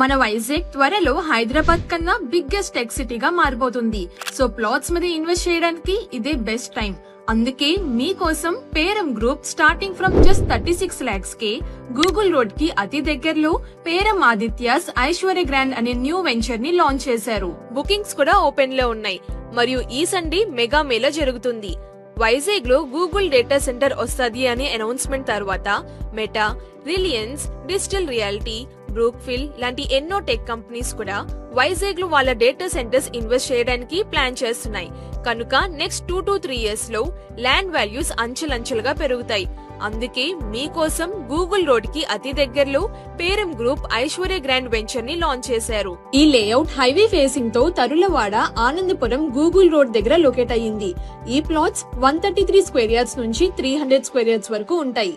మన వైజాగ్ త్వరలో హైదరాబాద్ కన్నా బిగ్గెస్ట్ టెక్ సిటీగా మారిపోతుంది. సో ప్లాట్స్ మీద ఇన్వెస్ట్ చేయడానికి ఇదే బెస్ట్ టైం. అందుకే మీకోసం Peram group starting from just 36 lakhs కే గూగుల్ రోడ్ కి అతి దగ్గరలో పేరం ఆదిత్యాస్ ఐశ్వర్య గ్రాండ్ అనే న్యూ వెంచర్ ని లాంచ్ చేశారు. బుకింగ్స్ కూడా ఓపెన్ లో ఉన్నాయి. మరియు ఈ సండే మెగా మేళా జరుగుతుంది. వైజాగ్ లో గూగుల్ డేటా సెంటర్ వస్తది అనే అనౌన్స్మెంట్ తర్వాత మెటా, రిలయన్స్, డిజిటల్ రియాలిటీ, బ్రూక్ఫిల్ లాంటి ఎన్నో టెక్ కంపెనీస్ కూడా వైజాగ్ లో వాళ్ళ డేటా సెంటర్స్ ఇన్వెస్ట్ చేయడానికి ప్లాన్ చేస్తున్నాయి. కనుక నెక్స్ట్ 2 to 3 years లో ల్యాండ్ వాల్యూస్ అంచెలంచెలుగా పెరుగుతాయి. అందుకే మీకోసం గూగుల్ రోడ్ కి అతి దగ్గరలో Peram group Aishwarya grand venture ని లాంచ్ చేశారు. ఈ లేఅవుట్ హైవే ఫేసింగ్ తో తరులవాడ, ఆనందపురం, గూగుల్ రోడ్ దగ్గర లొకేట్ అయ్యింది. ఈ ప్లాట్స్ 133 square yards నుంచి 300 square yards వరకు ఉంటాయి.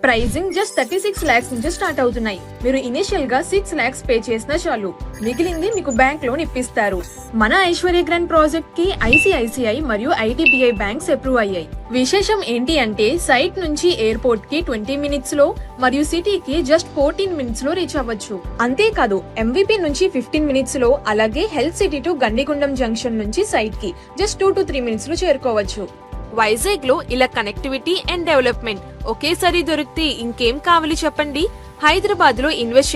ప్రైజింగ్ జస్ట్ 36 lakhs నుంచి స్టార్ట్ అవుతున్నాయి. మీరు ఇనిషియల్ గా 6 lakhs పే చేసినా చాలు, మిగిలింది మీకు బ్యాంక్ లోన్ ఇప్పిస్తారు. మన ఐశ్వర్య గ్రాండ్ ప్రాజెక్ట్ కి ఐసిఐసిఐ మరియు ఐడిబిఐ బ్యాంక్స్ అప్రూవ్ అయ్యాయి. విశేషం ఏంటి అంటే సైట్ నుంచి ఎయిర్పోర్ట్ కి 20 minutes లో మరియు సిటీకి జస్ట్ 14 minutes లో రీచ్ అవ్వచ్చు. అంతేకాదు ఎంవిపి నుంచి 15 minutes లో, అలాగే health city to Gandigundam junction నుంచి సైట్ కి జస్ట్ 2 to 3 minutes లో చేరుకోవచ్చు. వైజాగ్ లో ఇలా కనెక్టివిటీ అండ్ డెవలప్మెంట్ ఒకేసారి దొరికితే ఇంకేం కావాలి చెప్పండి. హైదరాబాద్ లో ఇన్వెస్ట్